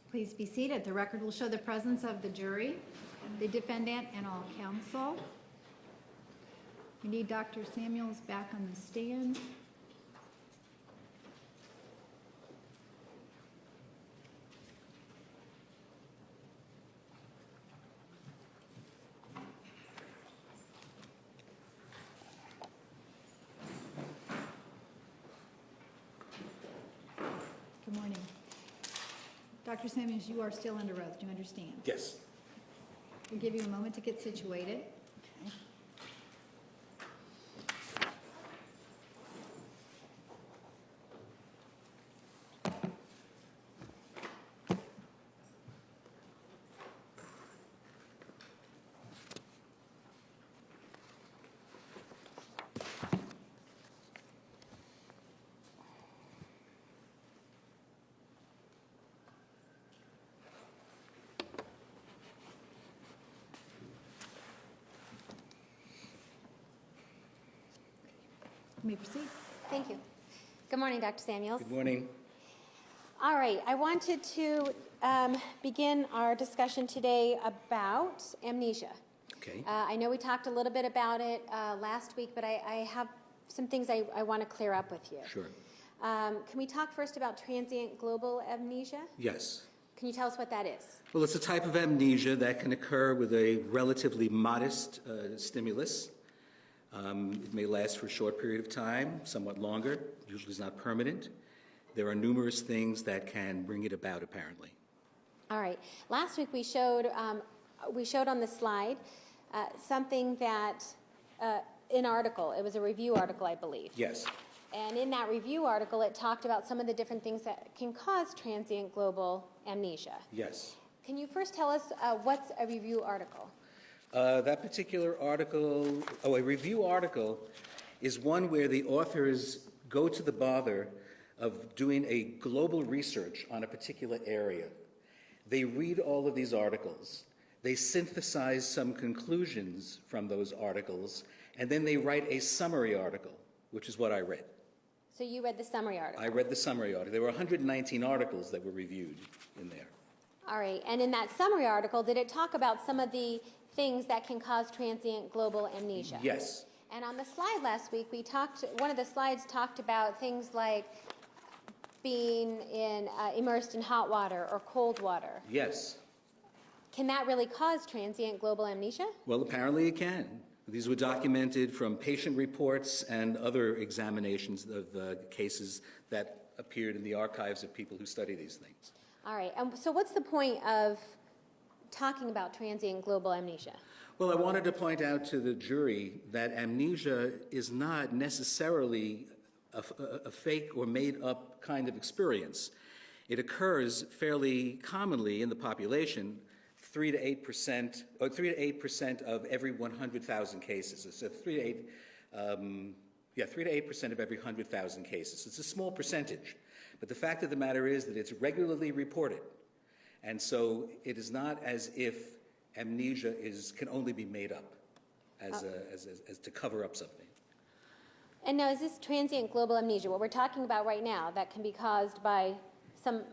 Please be seated. The record will show the presence of the jury, the defendant, and all counsel. We need Dr. Samuels back on the stand. Good morning. Dr. Samuels, you are still under oath. Do you understand? Yes. We'll give you a moment to get situated. Okay. You may proceed. Thank you. Good morning, Dr. Samuels. Good morning. All right, I wanted to begin our discussion today about amnesia. Okay. I know we talked a little bit about it last week, but I have some things I want to clear up with you. Sure. Can we talk first about transient global amnesia? Yes. Can you tell us what that is? Well, it's a type of amnesia that can occur with a relatively modest stimulus. It may last for a short period of time, somewhat longer. Usually it's not permanent. There are numerous things that can bring it about, apparently. All right. Last week we showed on the slide something that, an article, it was a review article, I believe. Yes. And in that review article, it talked about some of the different things that can cause transient global amnesia. Yes. Can you first tell us what's a review article? That particular article, a review article, is one where the authors go to the bother of doing a global research on a particular area. They read all of these articles, they synthesize some conclusions from those articles, and then they write a summary article, which is what I read. So you read the summary article? I read the summary article. There were 119 articles that were reviewed in there. All right. And in that summary article, did it talk about some of the things that can cause transient global amnesia? Yes. And on the slide last week, one of the slides talked about things like being immersed in hot water or cold water. Yes. Can that really cause transient global amnesia? Well, apparently it can. These were documented from patient reports and other examinations of cases that appeared in the archives of people who study these things. All right. And so what's the point of talking about transient global amnesia? Well, I wanted to point out to the jury that amnesia is not necessarily a fake or made-up kind of experience. It occurs fairly commonly in the population, 3 to 8% of every 100,000 cases. So 3 to 8% of every 100,000 cases. It's a small percentage, but the fact of the matter is that it's regularly reported. And so it is not as if amnesia can only be made up as to cover up something. And now, is this transient global amnesia, what we're talking about right now, that can be caused by some,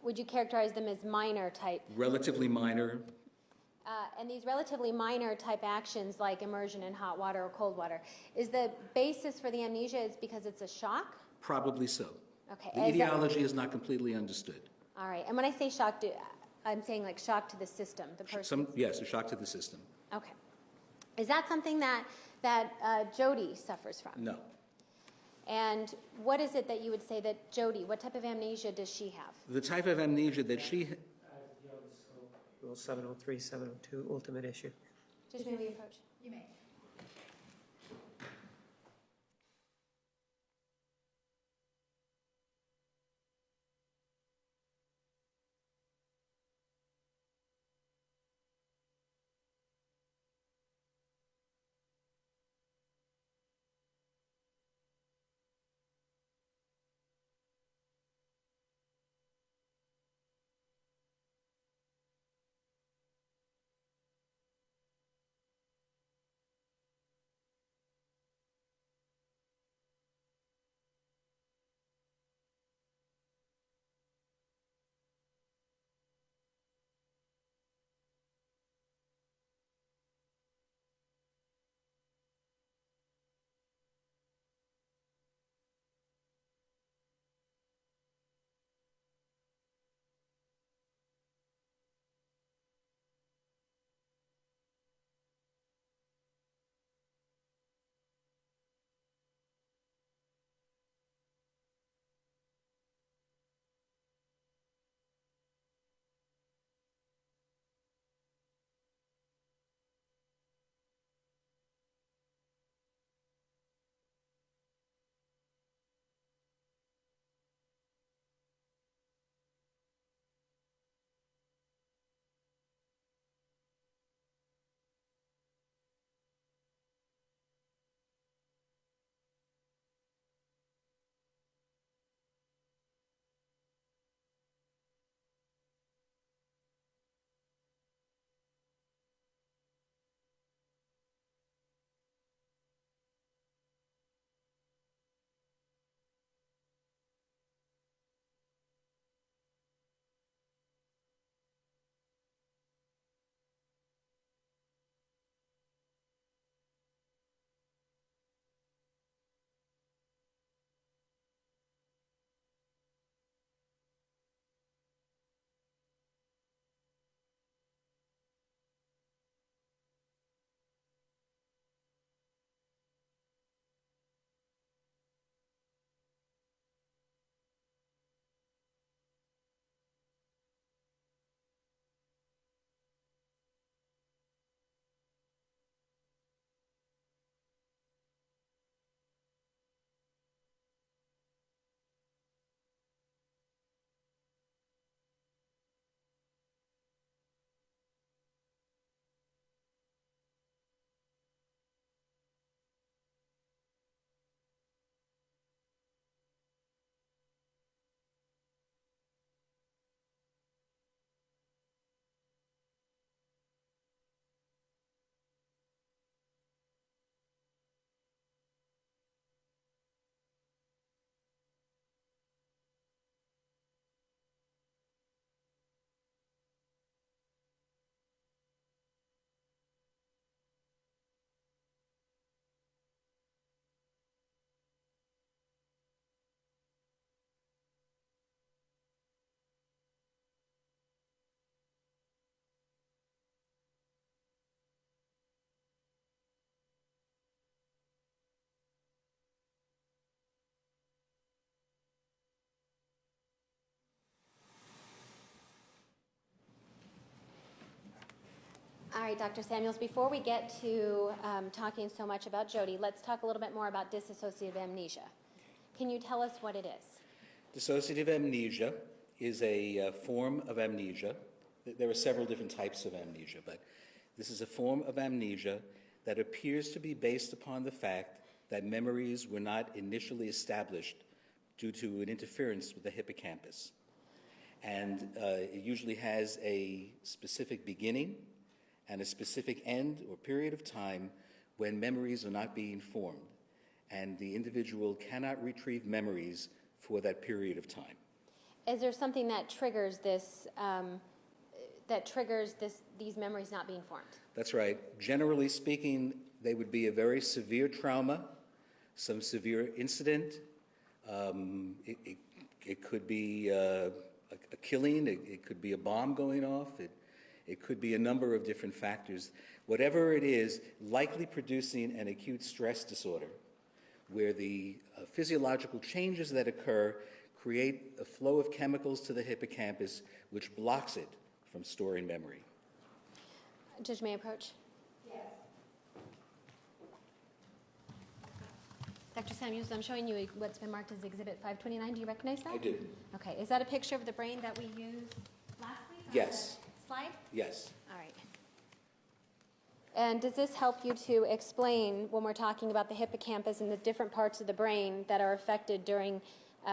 would you characterize them as minor type? Relatively minor. And these relatively minor type actions like immersion in hot water or cold water, is the basis for the amnesia is because it's a shock? Probably so. Okay. The etiology is not completely understood. All right. And when I say shock, I'm saying like shock to the system, the person. Yes, a shock to the system. Okay. Is that something that Jodi suffers from? No. And what is it that you would say that Jodi, what type of amnesia does she have? The type of amnesia that she... Rule 703, 702, ultimate issue. Just maybe approach. You may. All right, Dr. Samuels, before we get to talking so much about Jodi, let's talk a little bit more about dissociative amnesia. Can you tell us what it is? Dissociative amnesia is a form of amnesia. There are several different types of amnesia, but this is a form of amnesia that appears to be based upon the fact that memories were not initially established due to an interference with the hippocampus. And it usually has a specific beginning and a specific end or period of time when memories are not being formed, and the individual cannot retrieve memories for that period of time. Is there something that triggers this, these memories not being formed? That's right. Generally speaking, they would be a very severe trauma, some severe incident. It could be a killing. It could be a bomb going off. It could be a number of different factors. Whatever it is, likely producing an acute stress disorder where the physiological changes that occur create a flow of chemicals to the hippocampus which blocks it from storing memory. Judge, may I approach? Yes. Dr. Samuels, I'm showing you what's been marked as Exhibit 529. Do you recognize that? I do. Okay. Is that a picture of the brain that we used last week? on Yes. the Slide? Yes. All right. And does this help you to explain when we're talking about the hippocampus and the different parts of the brain that are affected during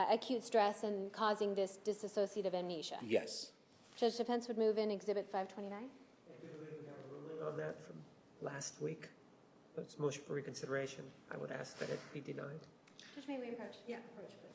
acute stress and causing this dissociative amnesia? Yes. Judge Defense would move in Exhibit 529. I do believe we have a ruling on that from last week. It's motion for reconsideration. I would ask that it be denied. Judge, may we approach? Yeah, approach, please.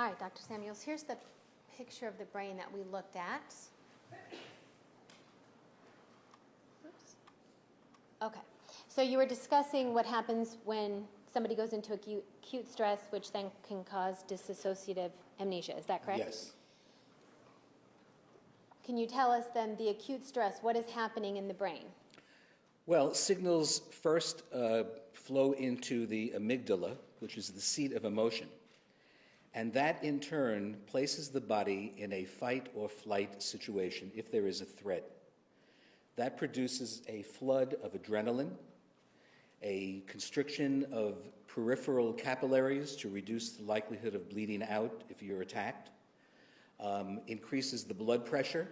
All right, Dr. Samuels, here's the picture of the brain that we looked at. Oops. Okay, so you were discussing what happens when somebody goes into acute stress, which then can cause dissociative amnesia. Is that correct? Yes. Can you tell us then the acute stress, what is happening in the brain? Well, signals first flow into the amygdala, which is the seat of emotion. And that, in turn, places the body in a fight or flight situation if there is a threat. That produces a flood of adrenaline, a constriction of peripheral capillaries to reduce the likelihood of bleeding out if you're attacked, increases the blood pressure,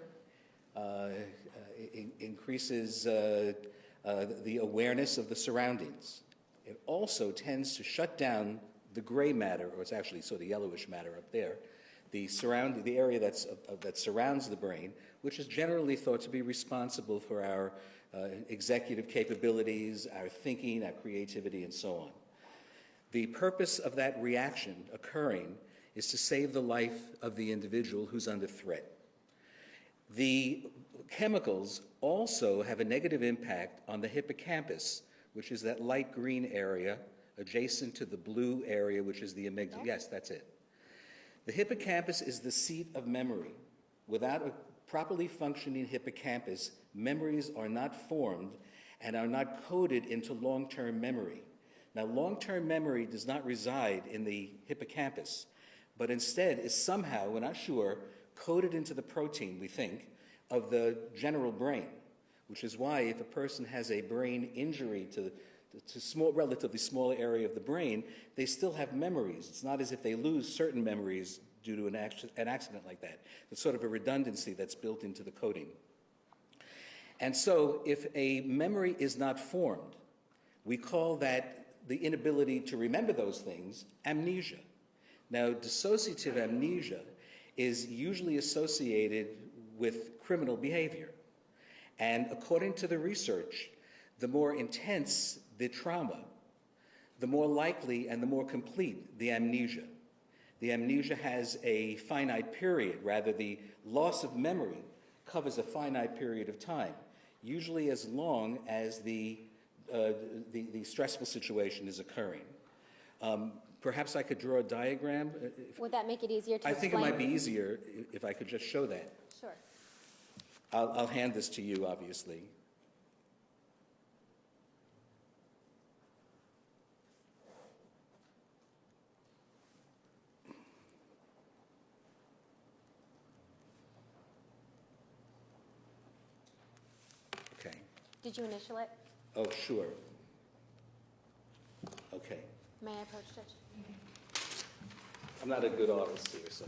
increases the awareness of the surroundings. It also tends to shut down the gray matter, or it's actually sort of yellowish matter up there, the area that surrounds the brain, which is generally thought to be responsible for our executive capabilities, our thinking, our creativity, and so on. The purpose of that reaction occurring is to save the life of the individual who's under threat. The chemicals also have a negative impact on the hippocampus, which is that light green area adjacent to the blue area, which is the amygdala. Yes, that's it. The hippocampus is the seat of memory. Without a properly functioning hippocampus, memories are not formed and are not coded into long-term memory. Now, long-term memory does not reside in the hippocampus, but instead is somehow, we're not sure, coded into the protein, we think, of the general brain, which is why if a person has a brain injury to relatively small area of the brain, they still have memories. It's not as if they lose certain memories due to an accident like that. It's sort of a redundancy that's built into the coding. And so if a memory is not formed, we call that the inability to remember those things amnesia. Now, dissociative amnesia is usually associated with criminal behavior. And according to the research, the more intense the trauma, the more likely and the more complete the amnesia. The amnesia has a finite period, rather the loss of memory covers a finite period of time, usually as long as the stressful situation is occurring. Perhaps I could draw a diagram. Would that make it easier to I explain? think it might be easier if I could just show that. Sure. I'll hand this to you, obviously. Okay. Did you initial it? Oh, sure. Okay. May I approach, Judge? I'm not a good artist here, so.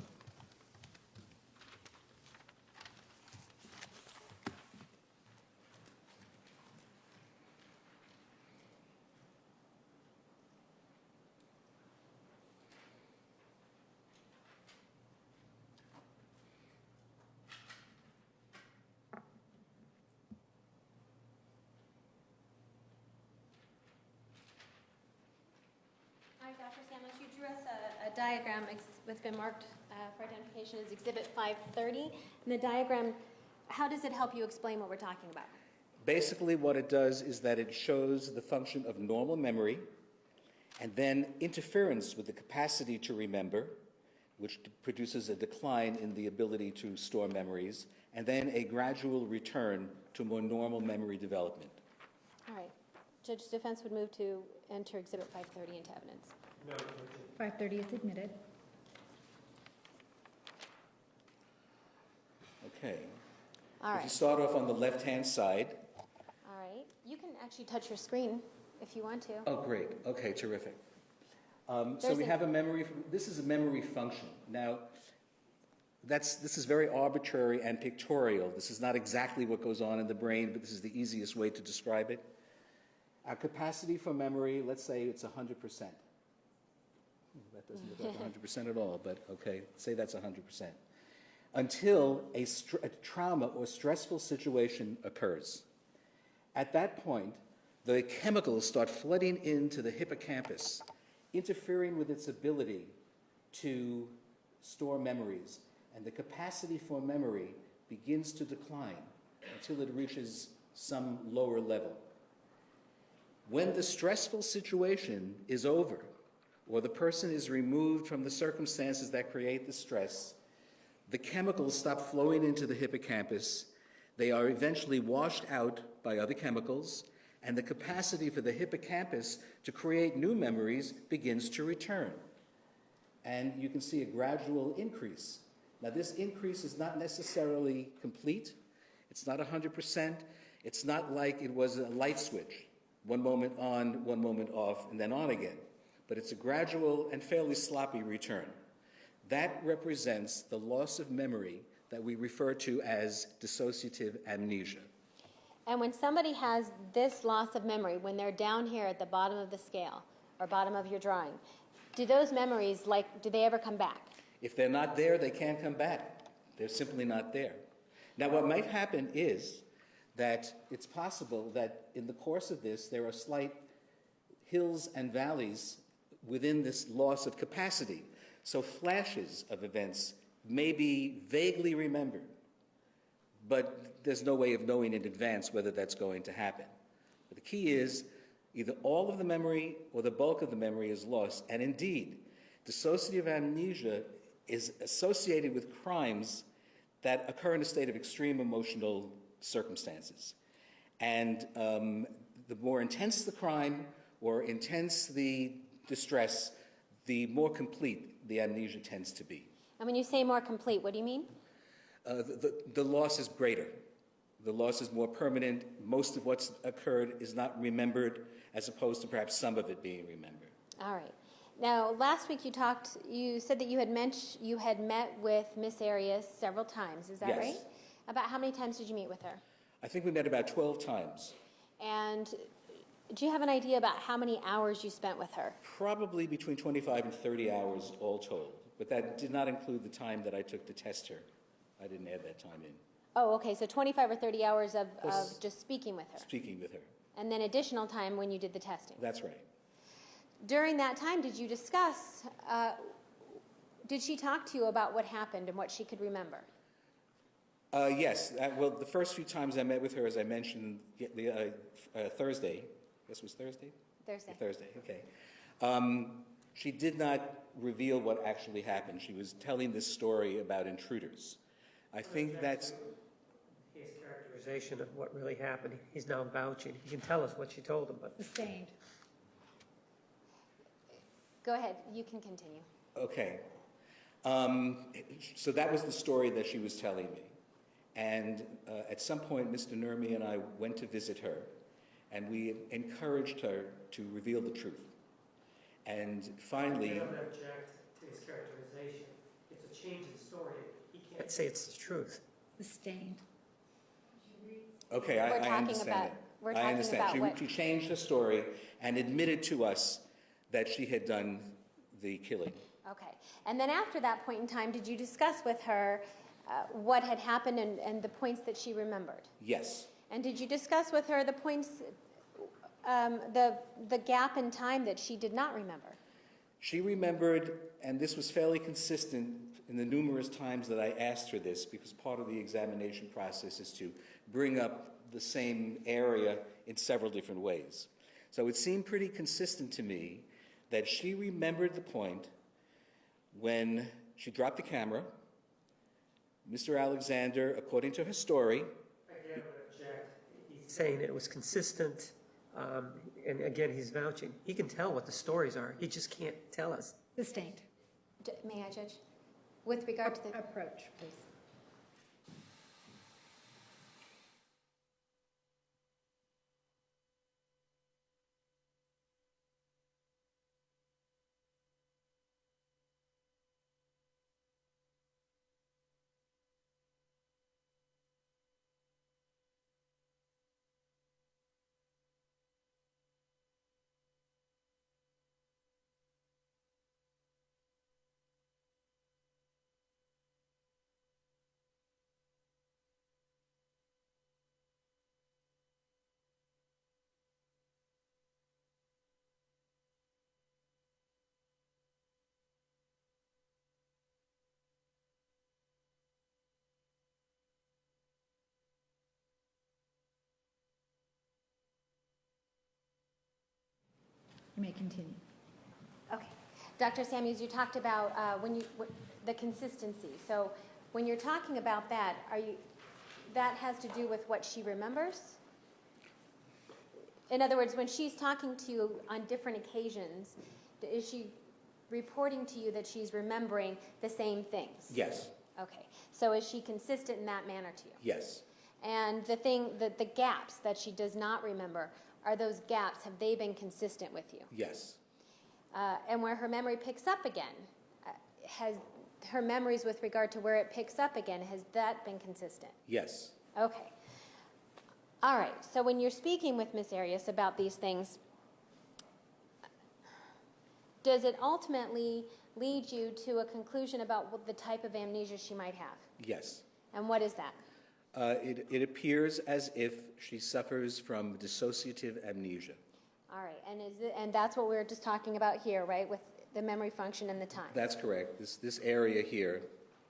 Hi, Dr. Samuels. You drew us a diagram that's been marked for identification as Exhibit 530. And the diagram, how does it help you explain what we're talking about? Basically, what it does is that it shows the function of normal memory and then interference with the capacity to remember, which produces a decline in the ability to store memories, and then a gradual return to more normal memory development. All right. Judge Defense would move to enter Exhibit 530 into evidence. No. 530 is admitted. Okay. All If you right. start off on the left-hand side. All right. You can actually touch your screen if you want to. Oh, great. Okay, terrific. So There's we a- have a memory. This is a memory function. Now, this is very arbitrary and pictorial. This is not exactly what goes on in the brain, but this is the easiest way to describe it. Our capacity for memory, let's say it's 100%. That doesn't look like 100% at all, but okay, say that's 100%. Until a trauma or stressful situation occurs. At that point, the chemicals start flooding into the hippocampus, interfering with its ability to store memories, and the capacity for memory begins to decline until it reaches some lower level. When the stressful situation is over, or the person is removed from the circumstances that create the stress, the chemicals stop flowing into the hippocampus. They are eventually washed out by other chemicals, and the capacity for the hippocampus to create new memories begins to return. And you can see a gradual increase. Now, this increase is not necessarily complete. It's not 100%. It's not like it was a light switch, one moment on, one moment off, and then on again. But it's a gradual and fairly sloppy return. That represents the loss of memory that we refer to as dissociative amnesia. And when somebody has this loss of memory, when they're down here at the bottom of the scale, or bottom of your drawing, do those memories, do they ever come back? If they're not there, they can't come back. They're simply not there. Now, what might happen is that it's possible that in the course of this, there are slight hills and valleys within this loss of capacity. So flashes of events may be vaguely remembered, but there's no way of knowing in advance whether that's going to happen. But the key is either all of the memory or the bulk of the memory is lost. And indeed, dissociative amnesia is associated with crimes that occur in a state of extreme emotional circumstances. And the more intense the crime or intense the distress, the more complete the amnesia tends to be. And when you say more complete, what do you mean? The loss is greater. The loss is more permanent. Most of what's occurred is not remembered, as opposed to perhaps some of it being remembered. All right. Now, last week you said that you had met with Miss Arias several times. Is that Yes. right? About how many times did you meet with her? I think we met about 12 times. And do you have an idea about how many hours you spent with her? Probably between 25 and 30 hours all told. But that did not include the time that I took to test her. I didn't add that time in. Oh, okay, so 25 or 30 hours of Yes. just speaking with her. Speaking with her. And then additional time when you did the testing. That's right. During that time, did you discuss, did she talk to you about what happened and what she could remember? Yes. Well, the first few times I met with her, as I mentioned, Thursday. I guess it was Thursday? Thursday. Thursday, okay. She did not reveal what actually happened. She was telling this story about intruders. I think that's... His characterization of what really happened, he's now vouching. He can tell us what she told him, but Sustained. Go ahead, you can continue. Okay. So that was the story that she was telling me. And at some point, Mr. Nurmi and I went to visit her, and we encouraged her to reveal the truth. And finally... I don't object to his characterization. It's a change in story. He can't say it's the truth. Sustained. Okay, I understand that. I understand. She changed her story and admitted to us that she had done the killing. Okay. And then after that point in time, did you discuss with her what had happened and the points that she remembered? Yes. And did you discuss with her the points, the gap in time that she did not remember? She remembered, and this was fairly consistent in the numerous times that I asked her this, because part of the examination process is to bring up the same area in several different ways. So it seemed pretty consistent to me that she remembered the point when she dropped the camera. Mr. Alexander, according to her story... Again, I would object. He's saying it was consistent, and again, he's vouching. He can tell what the stories are. He just can't tell us. Sustained. May I, Judge? With regard to the... Approach, please. You may continue. Okay. Dr. Samuels, you talked about the consistency. So when you're talking about that, that has to do with what she remembers? In other words, when she's talking to you on different occasions, is she reporting to you that she's remembering the same things? Yes. Okay. So is she consistent in that manner to you? Yes. And the gaps that she does not remember, are those gaps, have they been consistent with you? Yes. And where her memory picks up again, has her memories with regard to where it picks up again, has that been consistent? Yes. Okay. All right. So when you're speaking with Miss Arias about these things, does it ultimately lead you to a conclusion about what the type of amnesia she might have? Yes. And what is that? It appears as if she suffers from dissociative amnesia. All right. And that's what we were just talking about here, right, with the memory function and the time? That's correct. This area here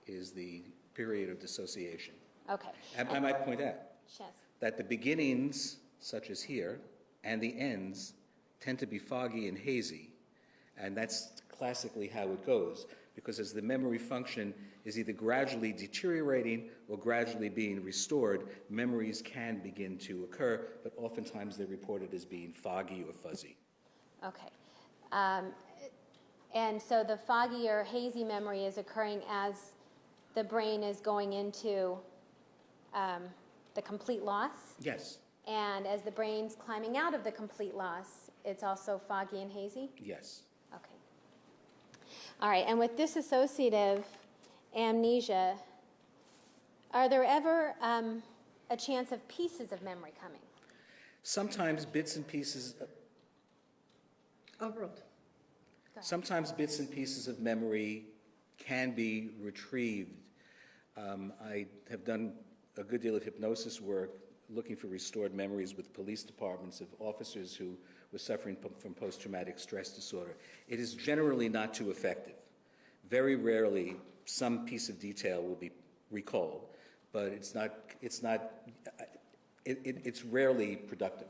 is the period of dissociation. Okay. And I might point out Yes. that the beginnings, such as here, and the ends tend to be foggy and hazy. And that's classically how it goes, because as the memory function is either gradually deteriorating or gradually being restored, memories can begin to occur, but oftentimes they're reported as being foggy or fuzzy. Okay. And so the foggy or hazy memory is occurring as the brain is going into the complete loss? Yes. And as the brain's climbing out of the complete loss, it's also foggy and hazy? Yes. Okay. All right, and with dissociative amnesia, are there ever a chance of pieces of memory coming? Sometimes bits and pieces. Overruled. Sometimes bits and pieces of memory can be retrieved. I have done a good deal of hypnosis work looking for restored memories with police departments of officers who were suffering from post-traumatic stress disorder. It is generally not too effective. Very rarely, some piece of detail will be recalled, but it's rarely productive.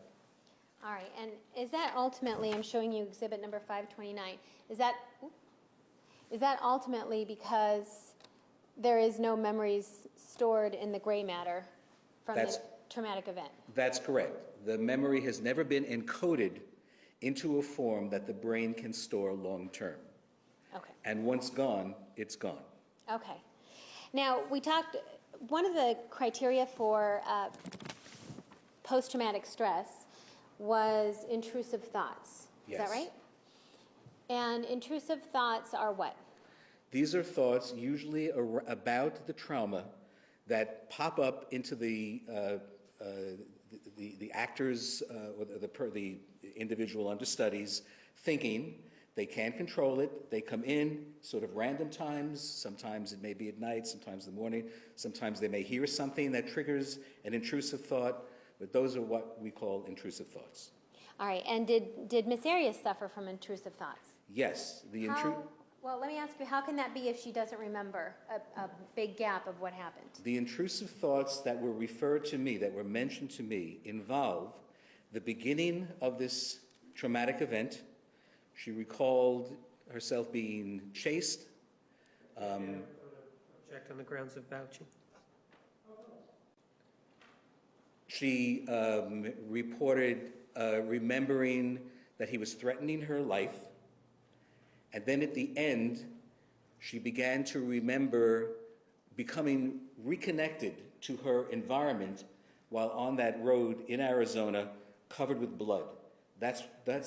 All right, and is that ultimately, I'm showing you exhibit number 529, is that ultimately because there is no memories stored in the gray matter from the traumatic event? That's correct. The memory has never been encoded into a form that the brain can store long term. Okay. And once gone, it's gone. Okay. Now, one of the criteria for post-traumatic stress was intrusive thoughts. Yes. Is that right? And intrusive thoughts are what? These are thoughts usually about the trauma that pop up into the actors or the individual under studies thinking. They can't control it. They come in sort of random times. Sometimes it may be at night, sometimes in the morning. Sometimes they may hear something that triggers an intrusive thought, but those are what we call intrusive thoughts. All right, and did Miss Arias suffer from intrusive thoughts? Yes. Well, let me ask you, how can that be if she doesn't remember a big gap of what happened? The intrusive thoughts that were referred to me, that were mentioned to me, involve the beginning of this traumatic event. She recalled herself being chased. Object on the grounds of vouching. She reported remembering that he was threatening her life. And then at the end, she began to remember becoming reconnected to her environment while on that road in Arizona covered with blood. That's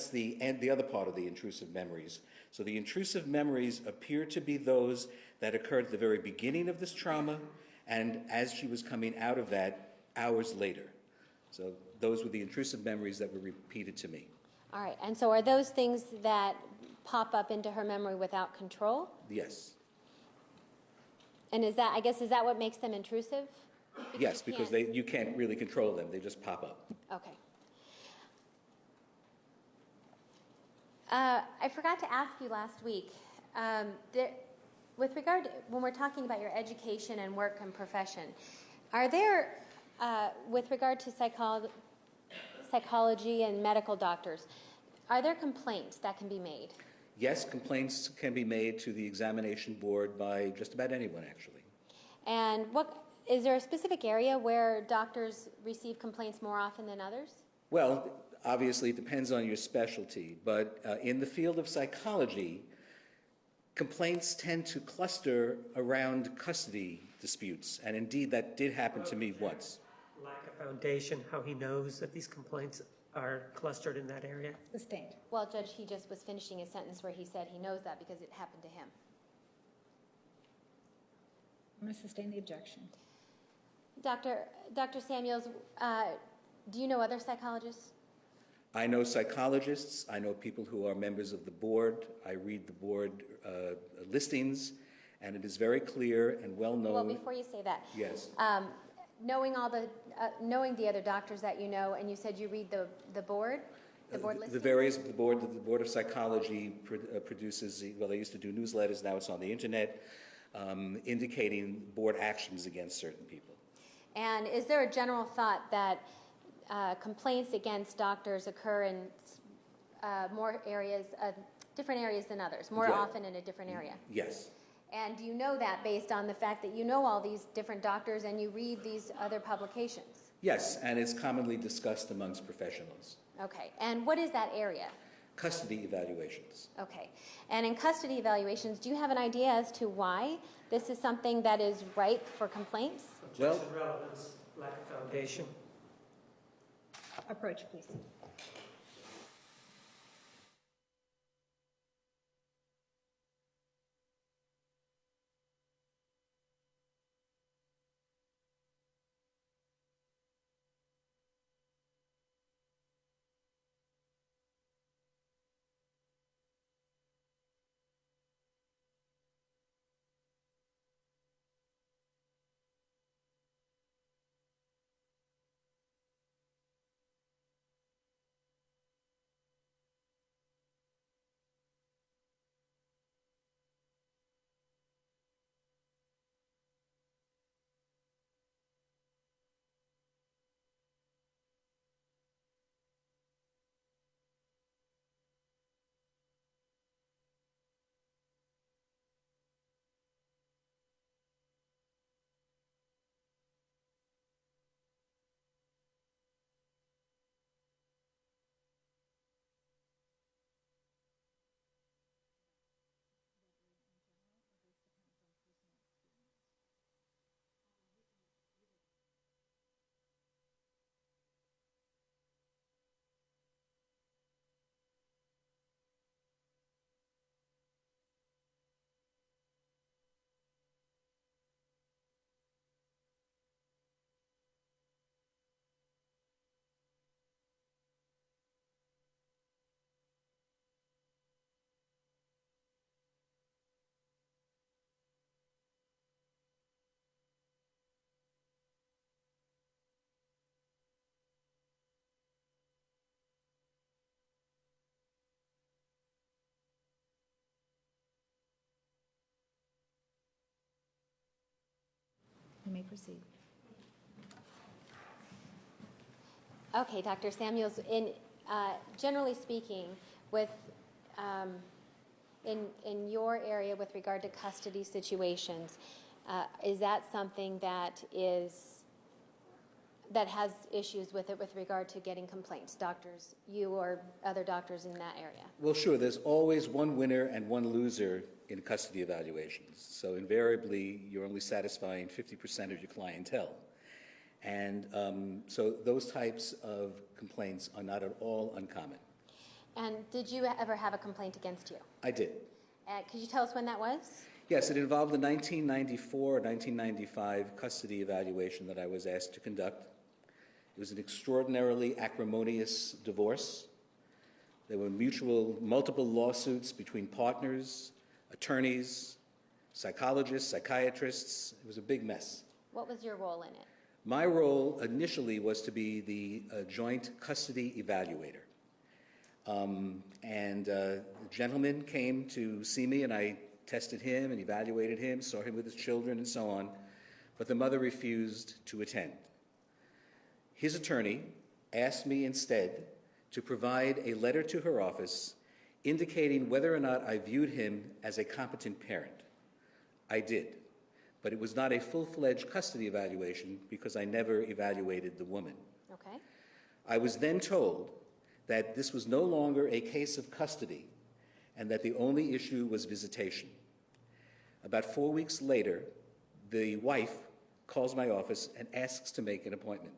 the other part of the intrusive memories. So the intrusive memories appear to be those that occurred at the very beginning of this trauma and as she was coming out of that hours later. So those were the intrusive memories that were repeated to me. All right, and so are those things that pop up into her memory without control? Yes. And is that what makes them intrusive? Yes, because you can't really control them. They just pop up. Okay. I forgot to ask you last week, with regard to, when we're talking about your education and work and profession, are there, with regard to psychology and medical doctors, Are there complaints that can be made? Yes, complaints can be made to the examination board by just about anyone, actually. And is there a specific area where doctors receive complaints more often than others? Well, obviously, it depends on your specialty, but in the field of psychology, complaints tend to cluster around custody disputes, and indeed that did happen to me once. Lack of foundation, how he knows that these complaints are clustered in that area. Sustained. Well, Judge, he just was finishing a sentence where he said he knows that because it happened to him. I'm going to sustain the objection. Dr. Samuels, do you know other psychologists? I know psychologists, I know people who are members of the board, I read the board listings, and it is very clear and well known. Well, before you say that. Yes. Knowing the other doctors that you know, and you said you read the board listings? The board of psychology produces, well, they used to do newsletters, now it's on the internet, indicating board actions against certain people. And is there a general thought that complaints against doctors occur in more areas, different areas than others, more Yeah. often in a different area? Yes. And do you know that based on the fact that you know all these different doctors and you read these other publications? Yes, and it's commonly discussed amongst professionals. Okay. And what is that area? Custody evaluations. Okay. And in custody evaluations, do you have an idea as to why this is something that is ripe for complaints? Well- Objection, relevance, lack of foundation. Approach, please. You may proceed. Okay, Dr. Samuels, generally speaking, with in your area with regard to custody situations, is that something that has issues with it with regard to getting complaints, doctors, you or other doctors in that area? Well, sure, there's always one winner and one loser in custody evaluations. So invariably, you're only satisfying 50% of your clientele. And so those types of complaints are not at all uncommon. And did you ever have a complaint against you? I did. Could you tell us when that was? Yes, it involved the 1994 or 1995 custody evaluation that I was asked to conduct. It was an extraordinarily acrimonious divorce. There were multiple lawsuits between partners, attorneys, psychologists, psychiatrists. It was a big mess. What was your role in it? My role initially was to be the joint custody evaluator. The gentleman came to see me, and I tested him and evaluated him, saw him with his children and so on, but the mother refused to attend. His attorney asked me instead to provide a letter to her office indicating whether or not I viewed him as a competent parent. I did, but it was not a full-fledged custody evaluation because I never evaluated the woman. Okay. I was then told that this was no longer a case of custody and that the only issue was visitation. About 4 weeks later, the wife calls my office and asks to make an appointment.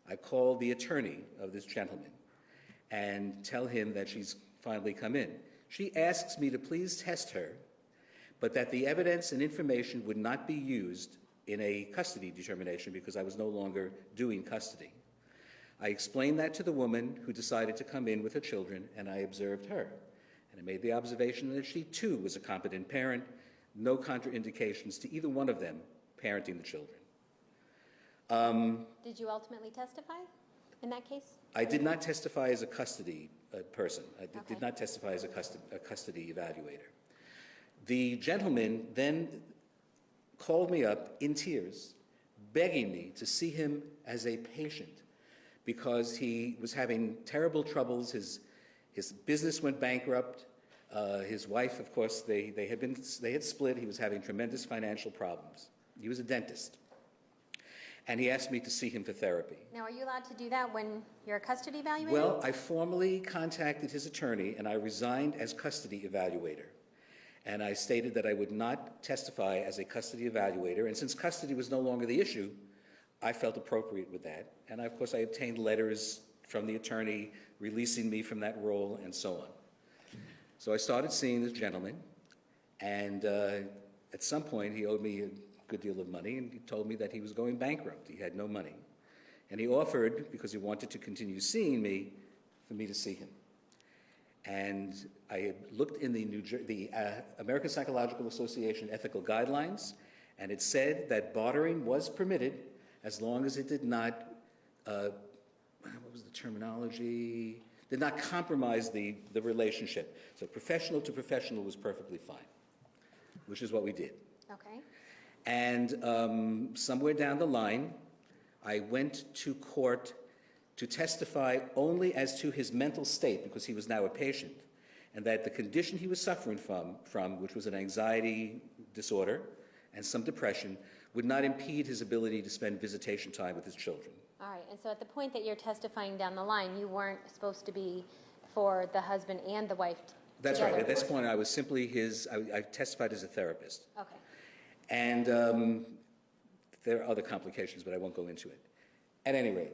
I call the attorney of this gentleman and tell him that she's finally come in. She asks me to please test her, but that the evidence and information would not be used in a custody determination because I was no longer doing custody. I explained that to the woman who decided to come in with her children, and I observed her. And I made the observation that she too was a competent parent, no contraindications to either one of them parenting the children. Did you ultimately testify in that case? I did not testify as a custody person. I did Okay. not testify as a custody evaluator. The gentleman then called me up in tears, begging me to see him as a patient because he was having terrible troubles. His business went bankrupt. His wife, of course, they had split. He was having tremendous financial problems. He was a dentist. And he asked me to see him for therapy. Now, are you allowed to do that when you're a custody evaluator? Well, I formally contacted his attorney and I resigned as custody evaluator. And I stated that I would not testify as a custody evaluator. And since custody was no longer the issue, I felt appropriate with that. And of course, I obtained letters from the attorney releasing me from that role and so on. So I started seeing this gentleman. And at some point, he owed me a good deal of money, and he told me that he was going bankrupt. He had no money. And he offered, because he wanted to continue seeing me, for me to see him. And I had looked in the American Psychological Association ethical guidelines, and it said that bartering was permitted as long as it did not, what was the terminology? Did not compromise the relationship. So professional to professional was perfectly fine, which is what we did. Okay. And somewhere down the line, I went to court to testify only as to his mental state, because he was now a patient, and that the condition he was suffering from, which was an anxiety disorder and some depression, would not impede his ability to spend visitation time with his children. All right. And so at the point that you're testifying down the line, you weren't supposed to be for the husband and the wife That's together. right. At this point, I was simply I testified as a therapist. Okay. And there are other complications, but I won't go into it. At any rate,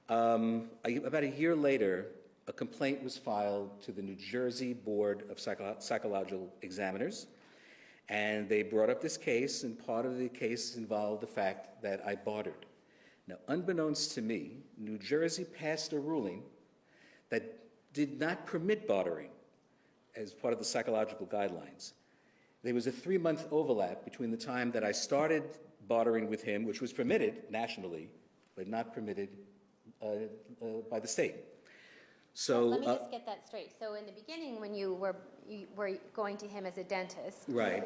about a year later, a complaint was filed to the New Jersey Board of Psychological Examiners, and they brought up this case, and part of the case involved the fact that I bartered. Now, unbeknownst to me, New Jersey passed a ruling that did not permit bartering as part of the psychological guidelines. There was a 3-month overlap between the time that I started bartering with him, which was permitted nationally, but not permitted by the state. So Let me just get that straight. So in the beginning, when you were going to him as a dentist, right,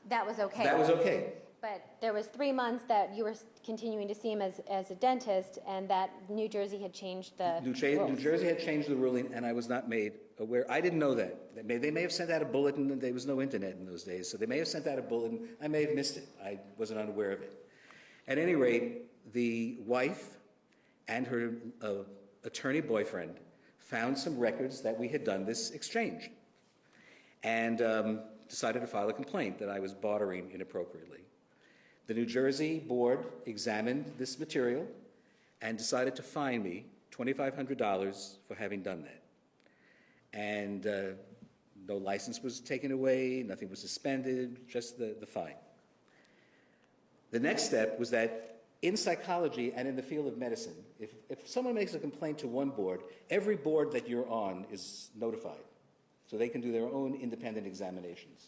that was okay. that was okay. But there was 3 months that you were continuing to see him as a dentist, and that New Jersey had changed the New rules. Jersey had changed the ruling, and I was not made aware. I didn't know that. They may have sent out a bulletin. There was no internet in those days, so they may have sent out a bulletin. I may have missed it. I wasn't unaware of it. At any rate, the wife and her attorney boyfriend found some records that we had done this exchange, and decided to file a complaint that I was bartering inappropriately. The New Jersey board examined this material and decided to fine me $2,500 for having done that. And no license was taken away, nothing was suspended, just the fine. The next step was that in psychology and in the field of medicine, if someone makes a complaint to one board, every board that you're on is notified, so they can do their own independent examinations.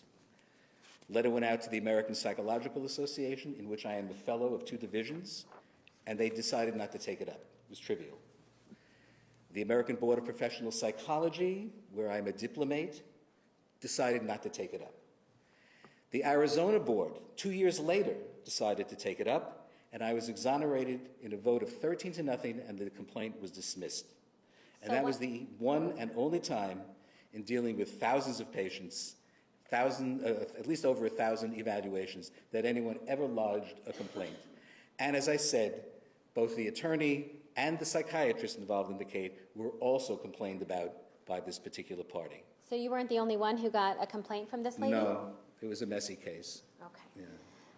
Letter went out to the American Psychological Association, in which I am a fellow of 2 divisions, and they decided not to take it up. It was trivial. The American Board of Professional Psychology, where I'm a diplomate, decided not to take it up. The Arizona Board, 2 years later, decided to take it up, and I was exonerated in a vote of 13-0, and the complaint was dismissed. And So that was what- the one and only time in dealing with thousands of patients, at least over 1,000 evaluations, that anyone ever lodged a complaint. And as I said, both the attorney and the psychiatrist involved in the case were also complained about by this particular party. So you weren't the only one who got a complaint from this lady? No, it was a messy case. Okay. Yeah.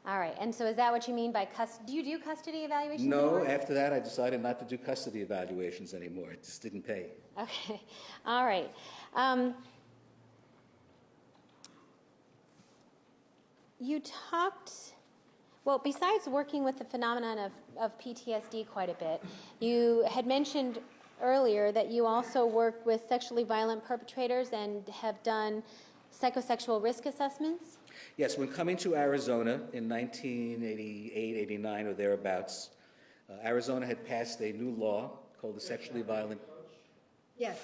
All right, and so is that what you mean by do you do custody evaluations No, anymore? after that, I decided not to do custody evaluations anymore. It just didn't pay. Okay, all right. You talked, well, besides working with the phenomenon of PTSD quite a bit, you had mentioned earlier that you also work with sexually violent perpetrators and have done psychosexual risk assessments. Yes, when coming to Arizona in 1988, 89, or thereabouts, Arizona had passed a new law called the Sexually Violent. Yes.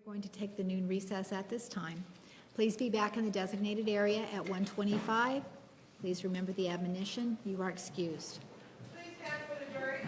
We're going to take the noon recess at this time. Please be back in the designated area at 1:25. Please remember the admonition. You are excused. Please stand for the jury.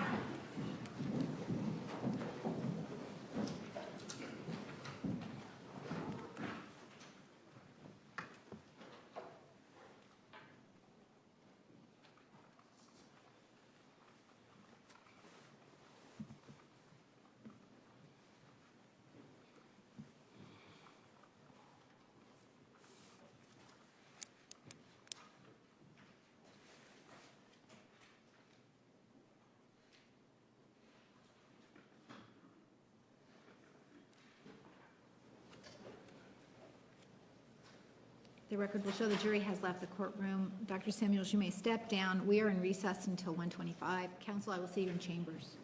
The record will show the jury has left the courtroom. Dr. Samuels, you may step down. We are in recess until 1:25. Counsel, I will see you in chambers.